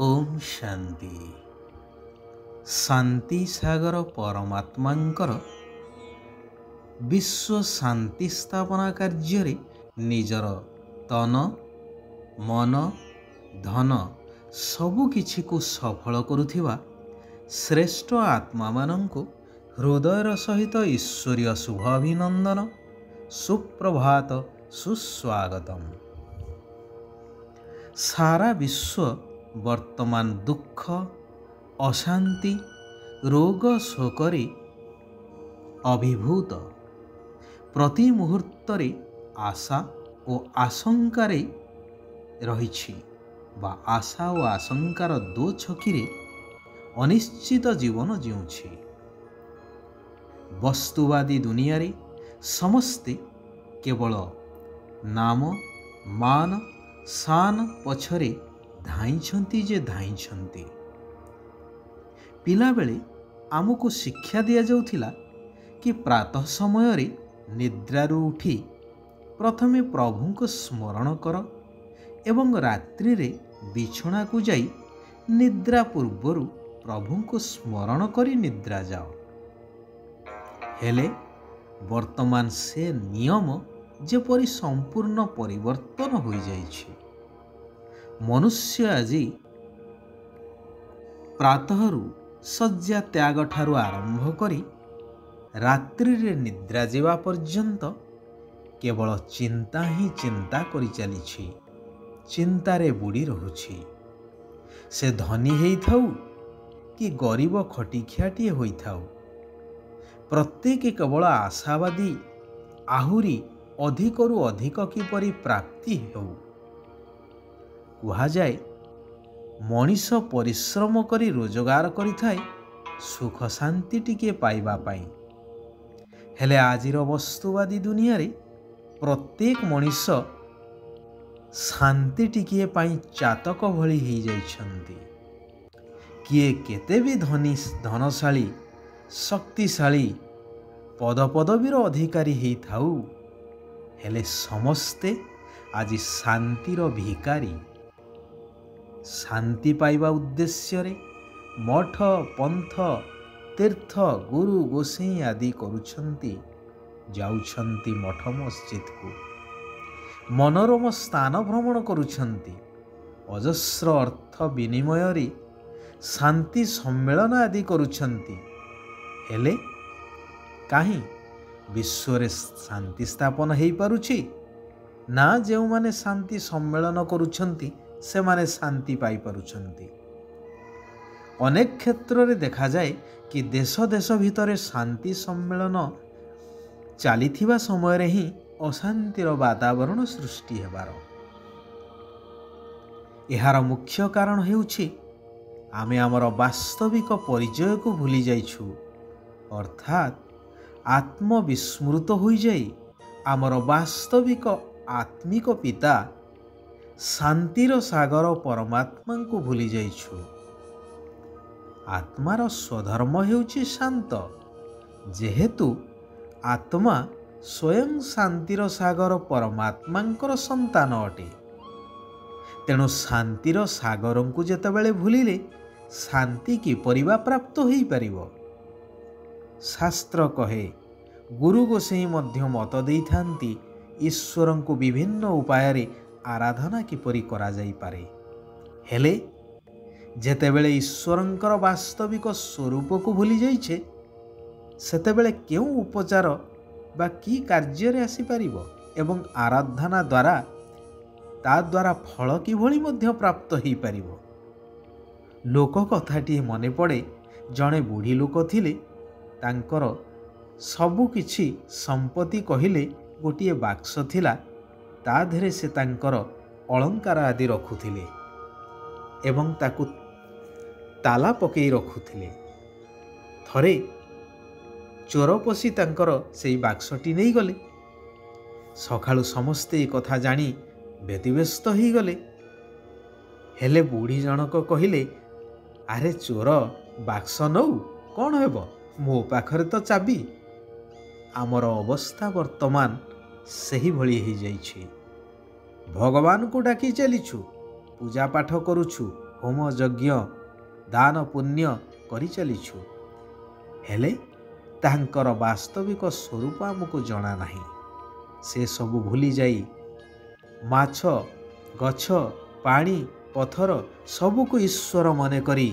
ओम शांति। शांति सागर परमात्मांकर विश्व शांति स्थापना कार्य निजर तन मन धन सबुकिछि को सफल करुथिबा श्रेष्ठ आत्मा मानंकु हृदयर सहित ईश्वरीय शुभ अभिनंदन। सुप्रभात सुस्वागतम। सारा विश्व वर्तमान दुख अशांति रोग शोकरे अभिभूत। प्रति मुहूर्तरे आशा और आशंकारे रहिछि बा आशा और आशंकार दो छकिरे अनिश्चित जीवन जीउछि। वस्तुवादी दुनिया रे समस्ते केवल नाम मान शान पछरे धाइछंती जे धाइछंती। पिला बेले आमको शिक्षा दिया जाउथिला कि प्रातः समय रे निद्रारू उठी प्रथमे प्रभु को स्मरण कर एवं रात्रि रे बिछଣା को जाई निद्रा पूर्वरु प्रभु को स्मरण करी निद्रा जाओ। हेले वर्तमान से नियम जेपरि संपूर्ण परिवर्तन हो जाइछि। मनुष्य आज प्रातःरु शय्या त्याग ठारू आरंभ करी रात्रि रे निद्रा जेवा पर्यंत केवल चिंता ही चिंता करी चलीछि। चिंतारे बुड़ी रहुछि। से धनी हेई थाउ कि गरीब खटिखियाटिए होई थाउ, प्रत्येक केवल आशावादी आहुरी अधिकरु अधिक किपरि प्राप्ति हेउ। कुहा जाए मनीष परिश्रम करी रोजगार करिथाए सुख शांति टिके पाइबा पाई। हेले आजिर वस्तुवादी दुनिया रे प्रत्येक मनीष शांति टिके पाई चातक भली हेई जाइछंती। किए केते भी धनशाली शक्तिशाली पदपदवीर अधिकारी हेई थाउ, हेले समस्ते आज शांतिर भिकारी। शांति पाइबा उद्देश्य रे मठ पंथ तीर्थ गुरु गोसाई आदि करुछंती, जाउछंती मठ मस्जिद को, मनोरम स्थान भ्रमण करुछंती, अजस्र अर्थ विनिमय रे शांति सम्मेलन आदि करुछंती। हेले काहीं विश्व रे शांति स्थापन हेई पारुछि ना? जेउ माने शांति सम्मेलन करुछंती से माने शांति पाई पारुछंती। अनेक क्षेत्र रे देखा जाए कि देश देश भितरे शांति सम्मेलन चलीथिबा समय रे ही अशांतिर वातावरण सृष्टि हेबार। एहार मुख्य कारण हेउछि आमे आमर वास्तविक परिचय को भूली जाइछु, अर्थात आत्मविस्मृत होई जाई आमर वास्तविक आत्मिक पिता शांतिर सागर परमात्मा को भूली जाइछु। आत्मार स्वधर्म हेउछि शांत, जेहेतु आत्मा स्वयं शांतिर सागर परमात्मांकर संतान अटे। तेणु शांतिर सागर को जेतेबेले भूलिले शांति की परिबा प्राप्त होई परिबो। शास्त्र कहे गुरु गोसाई मध्य मत देइथांती ईश्वर को विभिन्न उपाय रे आराधना किपरि करा जाई पारे। हेले जेतेबेले ईश्वरंकर वास्तविक स्वरूप को भूली जाइछे सेतेबेले केउ उपचार बा की कार्य रे आसी परिबो एवं आराधना द्वारा ता द्वारा फल किभଳି मध्य प्राप्त होई परिबो। लोक कथाटी मने पड़े। जड़े बुढ़ी लोक थिले, तांकर सबु किछि संपत्ति कहिले गोटिए बाक्स थिला, ता धेरे से तांकर अलंकार आदि रखुथिले एवं ताकु ताला पकई रखुथिले। थरे चोर पसी तांकर सेई बाक्सटी नहीं गले। सखाळु समस्ते कथा जानी व्यतिव्यस्त ही गले। हेले बुढ़ी जनक कहिले, अरे चोर बाक्स नौ कौन हेब, मो पाखरे तो चाबी। आमर अवस्था वर्तमान सही भली ही जाइछि। भगवान को डाकी चलीछु, पूजा पाठ करुछु, ହୋମ ଯଜ୍ଞ ଦାନ ପୁଣ୍ୟ କରିଚାଲିଛୁ, ହେଲେ ତାହାଙ୍କର ବାସ୍ତବିକ ସ୍ୱରୂପ ଆମକୁ ଜଣା ନାହିଁ। ସେସବୁ ଭୁଲି ଯାଇ ମାଛ, ଗଛ, ପାଣି, ପଥର ସବୁକୁ ଈଶ୍ୱର ମନେ କରି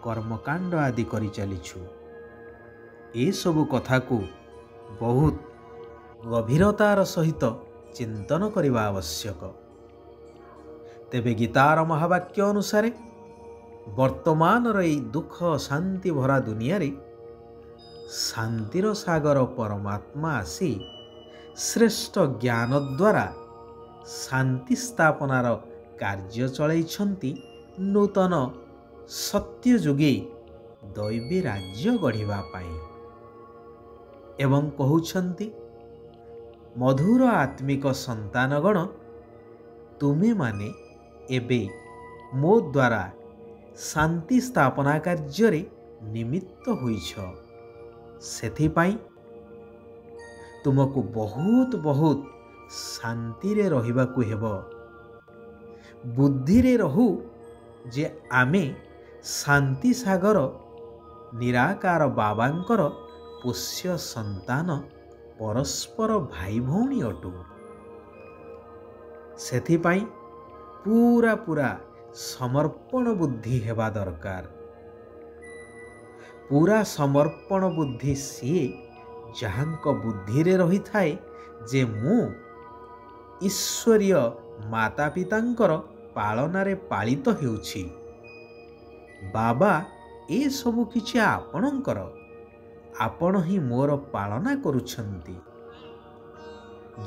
କର୍ମକାଣ୍ଡ ଆଦି କରିଚାଲିଛୁ। ଏସବୁ କଥାକୁ ବହୁତ ଗଭୀରତାର ସହିତ ଚିନ୍ତନ କରିବା ଆବଶ୍ୟକ। ତେବେ ଗୀତାର ମହାବାକ୍ୟ ଅନୁସାରେ ବର୍ତ୍ତମାନର ଏହି ଦୁଃଖ ଅଶାନ୍ତି ଭରା ଦୁନିଆରେ ଶାନ୍ତିର ସାଗର ପରମାତ୍ମା ଆସି ଶ୍ରେଷ୍ଠ ଜ୍ଞାନ ଦ୍ୱାରା ଶାନ୍ତି ସ୍ଥାପନାର କାର୍ଯ୍ୟ ଚଳାଇଛନ୍ତି ନୂତନ ସତ୍ୟଯୁଗୀ ଦୈବୀ ରାଜ୍ୟ ଗଢ଼ିବା ପାଇଁ ଏବଂ କହୁଛନ୍ତି, ମଧୁର ଆତ୍ମିକ ସନ୍ତାନଗଣ, ତୁମେମାନେ ଏବେ ମୋ ଦ୍ୱାରା ଶାନ୍ତି ସ୍ଥାପନା କାର୍ଯ୍ୟରେ ନିମିତ୍ତ ହୋଇଛ। ସେଥିପାଇଁ ତୁମକୁ ବହୁତ ବହୁତ ଶାନ୍ତିରେ ରହିବାକୁ ହେବ। ବୁଦ୍ଧିରେ ରହୁ ଯେ ଆମେ ଶାନ୍ତି ସାଗର ନିରାକାର ବାବାଙ୍କର ପୋଷ୍ୟ ସନ୍ତାନ, ପରସ୍ପର ଭାଇ ଭଉଣୀ ଅଟୁ। ସେଥିପାଇଁ ପୁରା ସମର୍ପଣ ବୁଦ୍ଧି ହେବା ଦରକାର। ପୁରା ସମର୍ପଣ ବୁଦ୍ଧି ସିଏ ଯାହାଙ୍କ ବୁଦ୍ଧିରେ ରହିଥାଏ ଯେ ମୁଁ ଈଶ୍ୱରୀୟ ମାତା ପିତାଙ୍କର ପାଳନାରେ ପାଳିତ ହେଉଛି। ବାବା, ଏସବୁ କିଛି ଆପଣଙ୍କର, ଆପଣ ହିଁ ମୋର ପାଳନା କରୁଛନ୍ତି।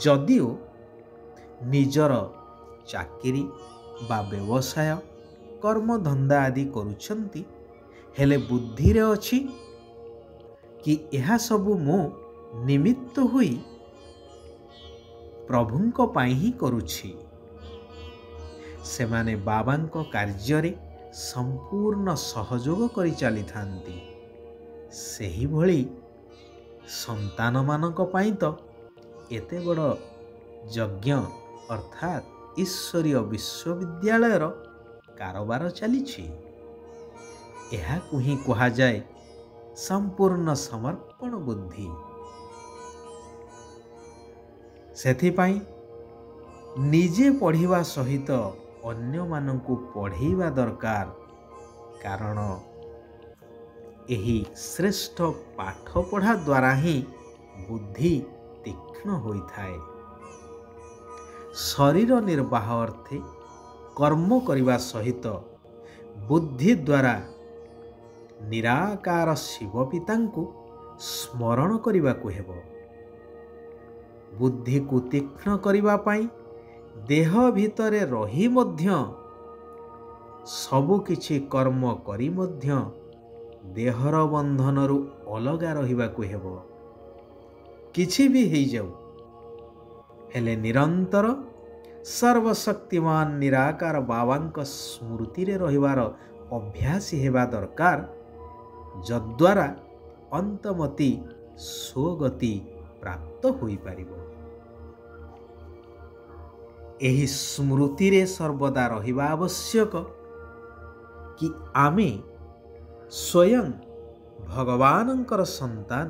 ଯଦିଓ ନିଜର ଚାକିରି ବା ବ୍ୟବସାୟ କର୍ମଧନ୍ଦା ଆଦି କରୁଛନ୍ତି, ହେଲେ ବୁଦ୍ଧିରେ ଅଛି କି ଏହା ସବୁ ମୁଁ ନିମିତ୍ତ ହୋଇ ପ୍ରଭୁଙ୍କ ପାଇଁ ହିଁ କରୁଛି। ସେମାନେ ବାବାଙ୍କ କାର୍ଯ୍ୟରେ ସମ୍ପୂର୍ଣ୍ଣ ସହଯୋଗ କରି ଚାଲିଥାନ୍ତି। ସେହିଭଳି ସନ୍ତାନମାନଙ୍କ ପାଇଁ ତ ଏତେ ବଡ଼ ଯଜ୍ଞ ଅର୍ଥାତ୍ ଈଶ୍ୱରୀୟ ବିଶ୍ୱବିଦ୍ୟାଳୟର କାରବାର ଚାଲିଛି। ଏହାକୁ ହିଁ କୁହାଯାଏ ସମ୍ପୂର୍ଣ୍ଣ ସମର୍ପଣ ବୁଦ୍ଧି। ସେଥିପାଇଁ ନିଜେ ପଢ଼ିବା ସହିତ ଅନ୍ୟମାନଙ୍କୁ ପଢ଼େଇବା ଦରକାର, କାରଣ ଏହି ଶ୍ରେଷ୍ଠ ପାଠପଢ଼ା ଦ୍ୱାରା ହିଁ ବୁଦ୍ଧି ତୀକ୍ଷ୍ଣ ହୋଇଥାଏ। ଶରୀର ନିର୍ବାହ ଅର୍ଥେ କର୍ମ କରିବା ସହିତ ବୁଦ୍ଧି ଦ୍ୱାରା ନିରାକାର ଶିବ ପିତାଙ୍କୁ ସ୍ମରଣ କରିବାକୁ ହେବ। ବୁଦ୍ଧିକୁ ତୀକ୍ଷ୍ଣ କରିବା ପାଇଁ ଦେହ ଭିତରେ ରହି ମଧ୍ୟ ସବୁକିଛି କର୍ମ କରି ମଧ୍ୟ ଦେହର ବନ୍ଧନରୁ ଅଲଗା ରହିବାକୁ ହେବ। କିଛି ବି ହେଇଯାଉ, ହେଲେ ନିରନ୍ତର ସର୍ବଶକ୍ତିମାନ ନିରାକାର ବାବାଙ୍କ ସ୍ମୃତିରେ ରହିବାର ଅଭ୍ୟାସୀ ହେବା ଦରକାର, ଯଦ୍ୱାରା ଅନ୍ତମତି ସ୍ୱଗତି ପ୍ରାପ୍ତ ହୋଇପାରିବ। ଏହି ସ୍ମୃତିରେ ସର୍ବଦା ରହିବା ଆବଶ୍ୟକ କି ଆମେ ସ୍ୱୟଂ ଭଗବାନଙ୍କର ସନ୍ତାନ।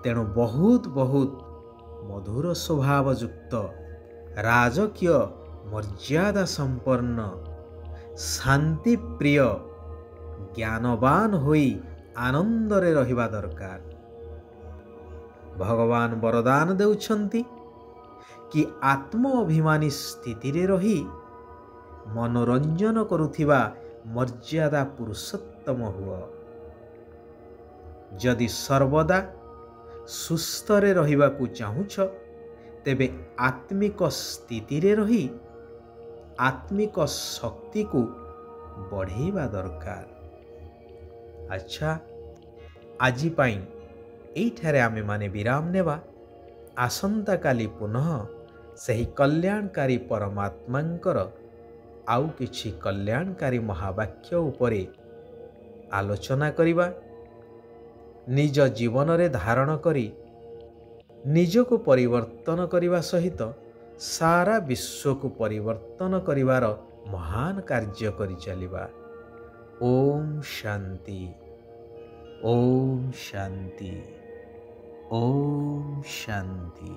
ତେଣୁ ବହୁତ ମଧୁର ସ୍ୱଭାବଯୁକ୍ତ, ରାଜକୀୟ ମର୍ଯ୍ୟାଦା ସମ୍ପନ୍ନ, ଶାନ୍ତିପ୍ରିୟ, ଜ୍ଞାନବାନ ହୋଇ ଆନନ୍ଦରେ ରହିବା ଦରକାର। ଭଗବାନ ବରଦାନ ଦେଉଛନ୍ତି କି ଆତ୍ମ ଅଭିମାନୀ ସ୍ଥିତିରେ ରହି ମନୋରଞ୍ଜନ କରୁଥିବା ମର୍ଯ୍ୟାଦା ପୁରୁଷୋତ୍ତମ ହୁଅ। ଯଦି ସର୍ବଦା ସୁସ୍ଥରେ ରହିବାକୁ ଚାହୁଁଛ, ତେବେ ଆତ୍ମିକ ସ୍ଥିତିରେ ରହି ଆତ୍ମିକ ଶକ୍ତିକୁ ବଢ଼େଇବା ଦରକାର। ଆଚ୍ଛା, ଆଜି ପାଇଁ ଏଇଠାରେ ଆମେମାନେ ବିରାମ ନେବା। ଆସନ୍ତାକାଲି ପୁନଃ ସେହି କଲ୍ୟାଣକାରୀ ପରମାତ୍ମାଙ୍କର ଆଉ କିଛି କଲ୍ୟାଣକାରୀ ମହାବାକ୍ୟ ଉପରେ ଆଲୋଚନା କରିବା। ନିଜ ଜୀବନରେ ଧାରଣ କରି ନିଜକୁ ପରିବର୍ତ୍ତନ କରିବା ସହିତ ସାରା ବିଶ୍ୱକୁ ପରିବର୍ତ୍ତନ କରିବାର ମହାନ କାର୍ଯ୍ୟ କରିଚାଲିବା। ଓମ୍ ଶାନ୍ତି, ଓମ୍ ଶାନ୍ତି, ଓମ୍ ଶାନ୍ତି।